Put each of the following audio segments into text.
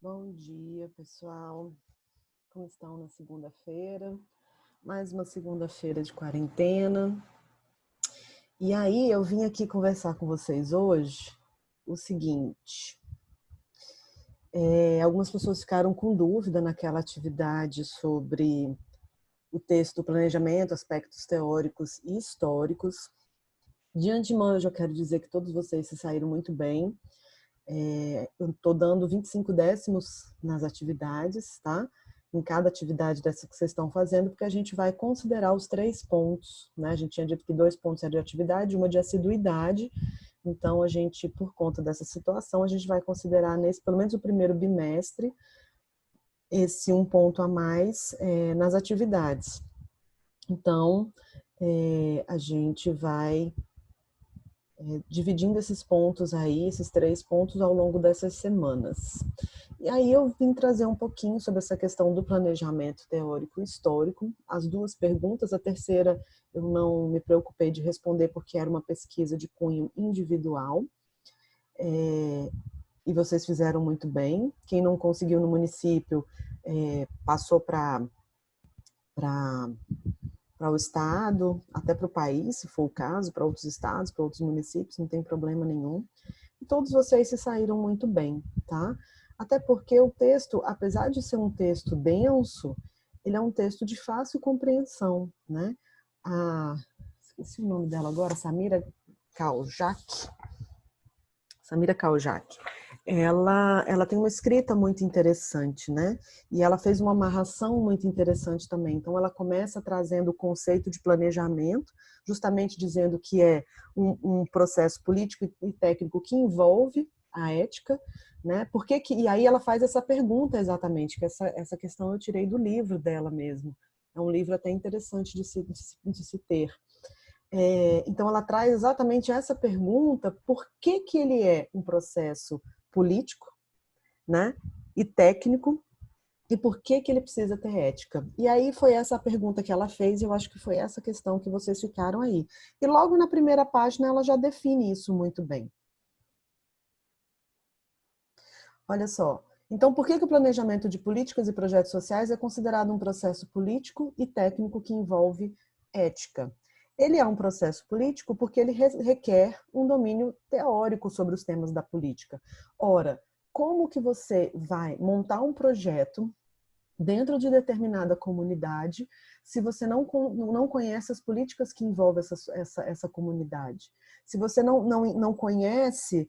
Bom dia, pessoal. Como estão na segunda-feira? Mais uma segunda-feira de quarentena. E aí, eu vim aqui conversar com vocês hoje o seguinte. Algumas pessoas ficaram com dúvida naquela atividade sobre o texto do planejamento, aspectos teóricos e históricos. De antemão, eu já quero dizer que todos vocês se saíram muito bem. Eu estou dando 25 décimos nas atividades, tá? Em cada atividade dessa que vocês estão fazendo, porque a gente vai considerar os 3 pontos, né? A gente tinha dito que 2 pontos eram de atividade, uma de assiduidade. Então, a gente, por conta dessa situação, a gente vai considerar pelo menos o primeiro bimestre, esse 1 ponto a mais nas atividades. Então, a gente vai dividindo esses pontos aí, esses 3 pontos ao longo dessas semanas. E aí eu vim trazer um pouquinho sobre essa questão do planejamento teórico e histórico. As 2 perguntas, a terceira eu não me preocupei de responder porque era uma pesquisa de cunho individual. E vocês fizeram muito bem. Quem não conseguiu no município passou para o estado, até para o país, se for o caso, para outros estados, para outros municípios, não tem problema nenhum. E todos vocês se saíram muito bem, tá? Até porque o texto, apesar de ser um texto denso, ele é um texto de fácil compreensão, né? Esqueci o nome dela agora, Samira Kaujak. Ela tem uma escrita muito interessante, né? E ela fez uma amarração muito interessante também. Então, ela começa trazendo o conceito de planejamento, justamente dizendo que é um processo político e técnico que envolve a ética, né? E aí ela faz essa pergunta exatamente, que essa questão eu tirei do livro dela mesmo. É um livro até interessante de se ter. Então, ela traz exatamente essa pergunta: por que ele é um processo político, né, e técnico, e por que ele precisa ter ética? E aí foi essa a pergunta que ela fez, e eu acho que foi essa questão que vocês ficaram aí. E logo na primeira página ela já define isso muito bem. Olha só. Então, por que o planejamento de políticas e projetos sociais é considerado um processo político e técnico que envolve ética? Ele é um processo político porque ele requer um domínio teórico sobre os temas da política. Ora, como que você vai montar um projeto dentro de determinada comunidade se você não conhece as políticas que envolvem essa comunidade? Se você não conhece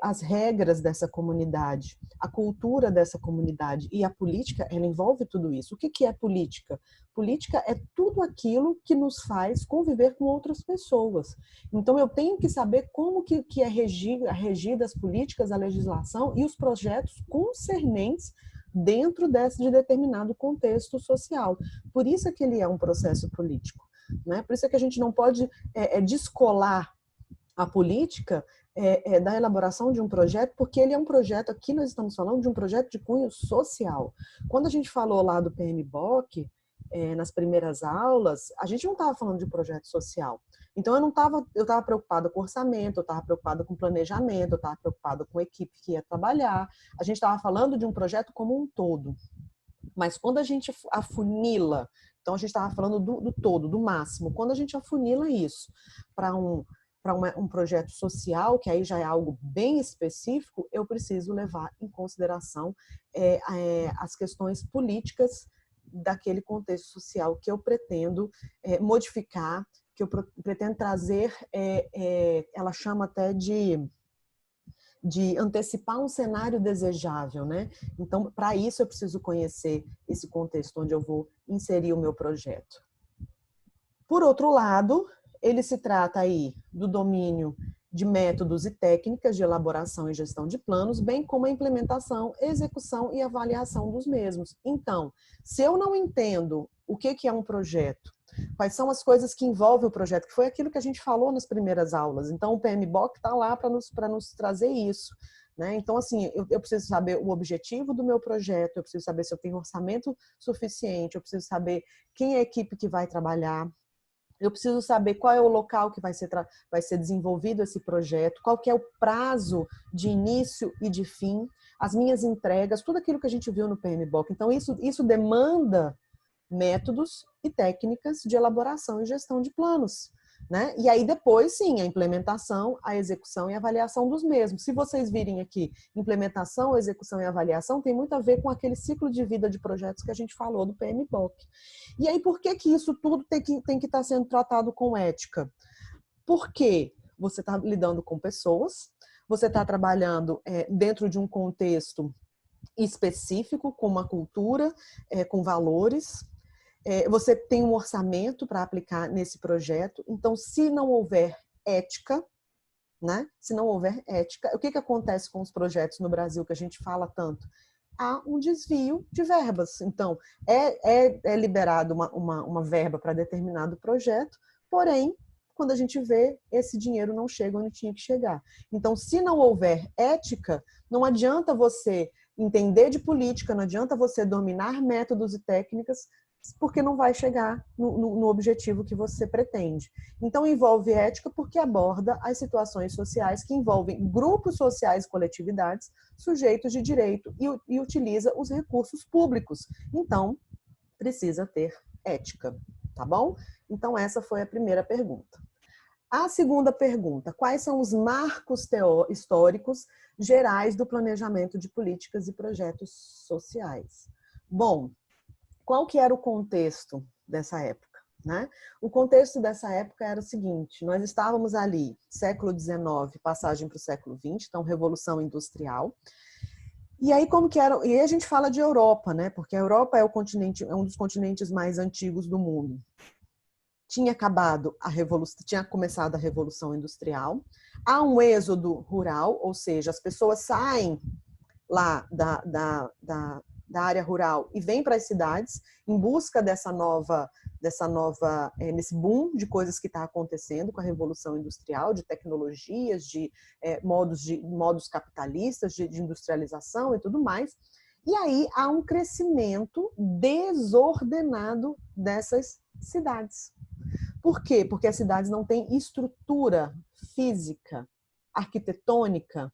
as regras dessa comunidade, a cultura dessa comunidade e a política, ela envolve tudo isso. O que é política? Política é tudo aquilo que nos faz conviver com outras pessoas. Então, eu tenho que saber como que é regida as políticas, a legislação e os projetos concernentes dentro de determinado contexto social. Por isso é que ele é um processo político, né? Por isso é que a gente não pode descolar a política da elaboração de um projeto, porque ele é um projeto, aqui nós estamos falando de um projeto de cunho social. Quando a gente falou lá do PMBOK, nas primeiras aulas, a gente não estava falando de projeto social. Então, eu estava preocupada com orçamento, eu estava preocupada com planejamento, eu estava preocupada com a equipe que ia trabalhar. A gente estava falando de um projeto como um todo. Mas quando a gente afunila, então a gente estava falando do todo, do máximo, quando a gente afunila isso para um projeto social, que aí já é algo bem específico, eu preciso levar em consideração as questões políticas daquele contexto social que eu pretendo modificar, que eu pretendo trazer, ela chama até de antecipar um cenário desejável, né? Então, para isso eu preciso conhecer esse contexto onde eu vou inserir o meu projeto. Por outro lado, ele se trata aí do domínio de métodos e técnicas de elaboração e gestão de planos, bem como a implementação, execução e avaliação dos mesmos. Então, se eu não entendo o que é um projeto, quais são as coisas que envolvem o projeto, que foi aquilo que a gente falou nas primeiras aulas. Então, o PMBOK está lá para nos trazer isso, né? Então, assim, eu preciso saber o objetivo do meu projeto, eu preciso saber se eu tenho orçamento suficiente, eu preciso saber quem é a equipe que vai trabalhar, Eu preciso saber qual é o local que vai ser desenvolvido esse projeto, qual que é o prazo de início e de fim, as minhas entregas, tudo aquilo que a gente viu no PMBOK. Então, isso demanda métodos e técnicas de elaboração e gestão de planos, né? E aí depois, sim, a implementação, a execução e a avaliação dos mesmos. Se vocês virem aqui, implementação, execução e avaliação tem muito a ver com aquele ciclo de vida de projetos que a gente falou do PMBOK. E aí, por que que isso tudo tem que estar sendo tratado com ética? Porque você está lidando com pessoas, você está trabalhando dentro de um contexto específico, com uma cultura, com valores, você tem um orçamento para aplicar nesse projeto. Então, se não houver ética, né? Se não houver ética, o que acontece com os projetos no Brasil que a gente fala tanto? Há um desvio de verbas. Então, é liberado uma verba para determinado projeto, porém, quando a gente vê, esse dinheiro não chega onde tinha que chegar. Então, se não houver ética, não adianta você entender de política, não adianta você dominar métodos e técnicas, porque não vai chegar no objetivo que você pretende. Então, envolve ética porque aborda as situações sociais que envolvem grupos sociais e coletividades sujeitos de direito e utiliza os recursos públicos. Então, precisa ter ética, tá bom? Então, essa foi a primeira pergunta. A segunda pergunta: quais são os marcos históricos gerais do planejamento de políticas e projetos sociais? Bom, qual que era o contexto dessa época, né? O contexto dessa época era o seguinte: nós estávamos ali, século XIX, passagem para o século XX, então Revolução Industrial. E aí como que era? E aí a gente fala de Europa, né? Porque a Europa é um dos continentes mais antigos do mundo. Tinha começado a Revolução Industrial. Há um êxodo rural, ou seja, as pessoas saem lá da área rural e vêm para as cidades em busca nesse boom de coisas que está acontecendo com a Revolução Industrial, de tecnologias, de modos capitalistas, de industrialização e tudo mais. E aí há um crescimento desordenado dessas cidades. Por quê? Porque as cidades não têm estrutura física, arquitetônica,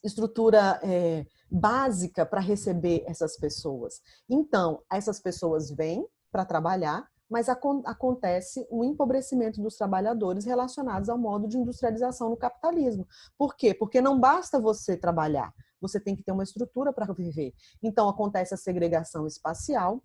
estrutura básica para receber essas pessoas. Então, essas pessoas vêm para trabalhar, mas acontece um empobrecimento dos trabalhadores relacionados ao modo de industrialização no capitalismo. Por quê? Porque não basta você trabalhar, você tem que ter uma estrutura para viver. Então, acontece a segregação espacial,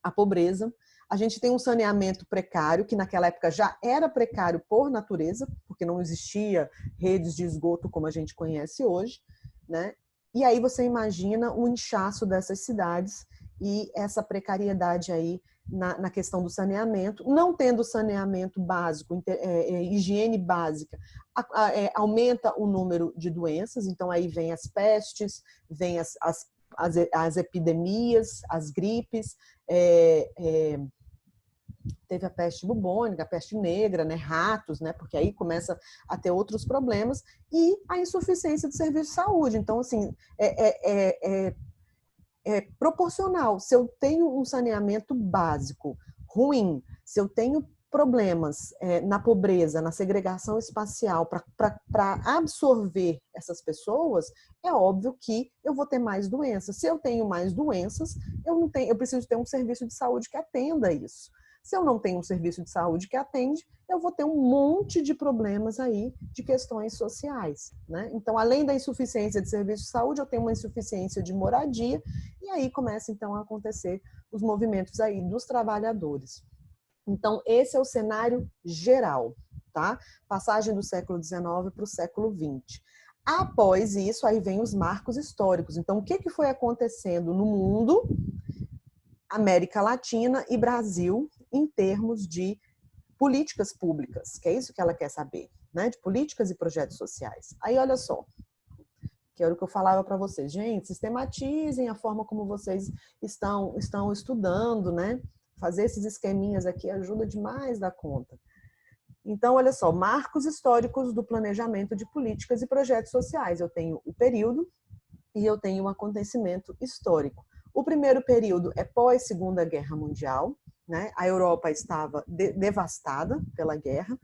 a pobreza. A gente tem um saneamento precário, que naquela época já era precário por natureza, porque não existia redes de esgoto como a gente conhece hoje, né? E aí você imagina o inchaço dessas cidades e essa precariedade aí na questão do saneamento. Não tendo saneamento básico, higiene básica, aumenta o número de doenças, então aí vem as pestes, vem as epidemias, as gripes, teve a peste bubônica, a peste negra, né, ratos, né, porque aí começa a ter outros problemas, e a insuficiência de serviço de saúde. Então, assim, é proporcional. Se eu tenho um saneamento básico ruim, se eu tenho problemas na pobreza, na segregação espacial, para absorver essas pessoas, é óbvio que eu vou ter mais doenças. Se eu tenho mais doenças, eu preciso ter um serviço de saúde que atenda isso. Se eu não tenho um serviço de saúde que atende, eu vou ter um monte de problemas aí de questões sociais, né? Então, além da insuficiência de serviço de saúde, eu tenho uma insuficiência de moradia, e aí começa então a acontecer os movimentos aí dos trabalhadores. Então, esse é o cenário geral, tá? Passagem do século XIX para o século XX. Após isso, aí vem os marcos históricos. Então, o que foi acontecendo no mundo, América Latina e Brasil, em termos de políticas públicas, que é isso que ela quer saber, né? De políticas e projetos sociais. Aí, olha só, que era o que eu falava para vocês. Gente, sistematizem a forma como vocês estão estudando, né? Fazer esses esqueminhas aqui ajuda demais da conta. Então, olha só, marcos históricos do planejamento de políticas e projetos sociais. Eu tenho o período e eu tenho um acontecimento histórico. O primeiro período é pós-Segunda Guerra Mundial, né? A Europa estava devastada pela guerra,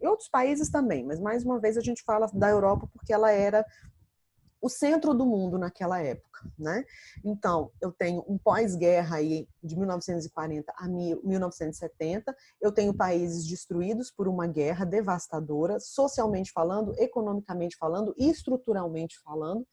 e outros países também, mas mais uma vez a gente fala da Europa porque ela era o centro do mundo naquela época, né? Então, eu tenho um pós-guerra aí de 1940 a 1970, eu tenho países destruídos por uma guerra devastadora, socialmente falando, economicamente falando e estruturalmente falando.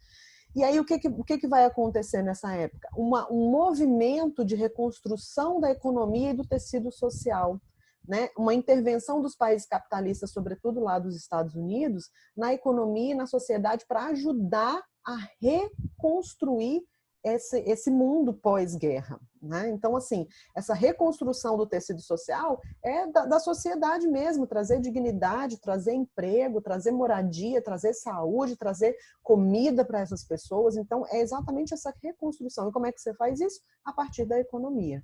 E aí, o que vai acontecer nessa época? Um movimento de reconstrução da economia e do tecido social, né? Uma intervenção dos países capitalistas, sobretudo lá dos Estados Unidos, na economia e na sociedade para ajudar a reconstruir esse mundo pós-guerra, né? Então, assim, essa reconstrução do tecido social é da sociedade mesmo, trazer dignidade, trazer emprego, trazer moradia, trazer saúde, trazer comida para essas pessoas. Então, é exatamente essa reconstrução. E como é que você faz isso? A partir da economia.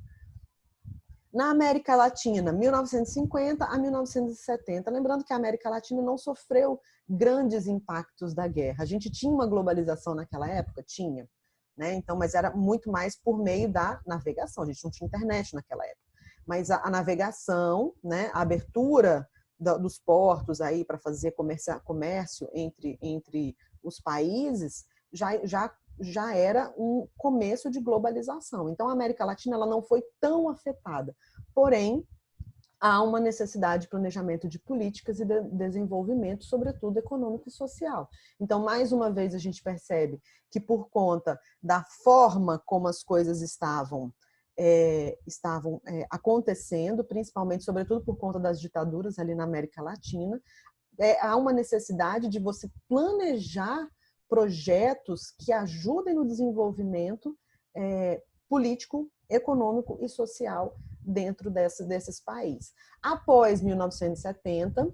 Na América Latina, 1950 a 1970. Lembrando que a América Latina não sofreu grandes impactos da guerra. A gente tinha uma globalização naquela época? Tinha. Né? Então, mas era muito mais por meio da navegação. A gente não tinha internet naquela época. Mas a navegação, né? A abertura dos portos aí para fazer comércio entre os países já era um começo de globalização. Então, a América Latina ela não foi tão afetada. Porém, há uma necessidade de planejamento de políticas e de desenvolvimento, sobretudo econômico e social. Então, mais uma vez, a gente percebe que por conta da forma como as coisas estavam acontecendo, principalmente, sobretudo por conta das ditaduras ali na América Latina, há uma necessidade de você planejar projetos que ajudem no desenvolvimento político, econômico e social dentro desses países. Após 1970,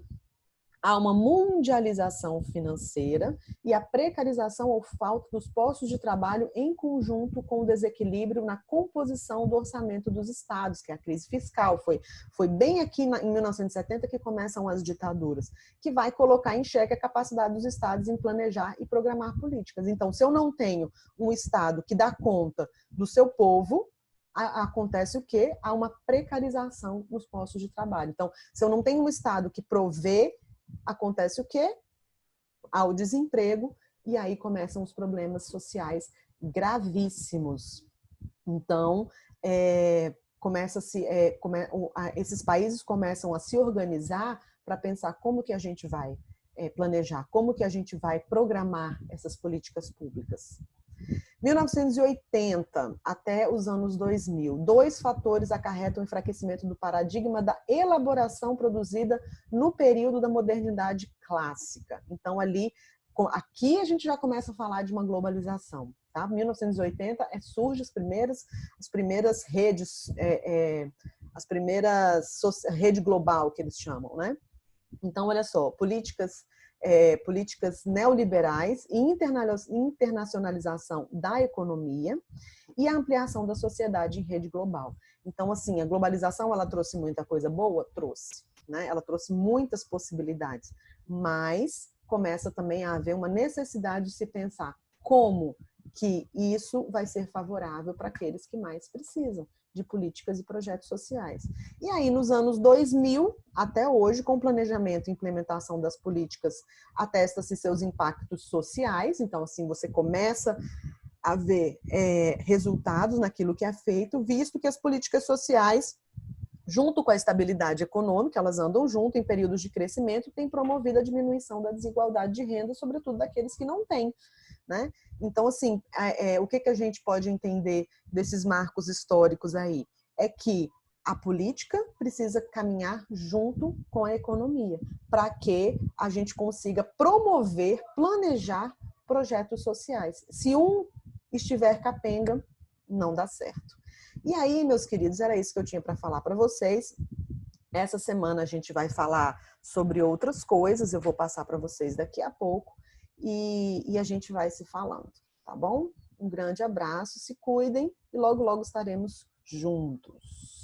há uma mundialização financeira e a precarização ou falta dos postos de trabalho em conjunto com o desequilíbrio na composição do orçamento dos estados, que é a crise fiscal. Foi bem aqui em 1970 que começam as ditaduras, que vai colocar em xeque a capacidade dos estados em planejar e programar políticas. Então, se eu não tenho um estado que dá conta do seu povo, acontece o quê? Há uma precarização nos postos de trabalho. Então, se eu não tenho um estado que provê, acontece o quê? Há o desemprego e aí começam os problemas sociais gravíssimos. Então, esses países começam a se organizar para pensar como que a gente vai planejar, como que a gente vai programar essas políticas públicas. 1980 até os anos 2000, dois fatores acarretam o enfraquecimento do paradigma da elaboração produzida no período da modernidade clássica. Então, aqui a gente já começa a falar de uma globalização. Tá? 1980 surgem as primeiras redes, rede global que eles chamam, né? Então, olha só, políticas neoliberais e internacionalização da economia e a ampliação da sociedade em rede global. Então, assim, a globalização, ela trouxe muita coisa boa? Trouxe, né? Ela trouxe muitas possibilidades, mas começa também a haver uma necessidade de se pensar como que isso vai ser favorável para aqueles que mais precisam de políticas e projetos sociais. E aí, nos anos 2000, até hoje, com o planejamento e implementação das políticas, atesta-se seus impactos sociais. Então, assim, você começa a ver resultados naquilo que é feito, visto que as políticas sociais, junto com a estabilidade econômica, elas andam junto em períodos de crescimento, têm promovido a diminuição da desigualdade de renda, sobretudo daqueles que não têm. Né? Então, assim, o que a gente pode entender desses marcos históricos aí? É que a política precisa caminhar junto com a economia, para que a gente consiga promover, planejar projetos sociais. Se um estiver capenga, não dá certo. E aí, meus queridos, era isso que eu tinha para falar para vocês. Essa semana a gente vai falar sobre outras coisas, eu vou passar para vocês daqui a pouco. E a gente vai se falando, tá bom? Um grande abraço, se cuidem e logo, logo estaremos juntos.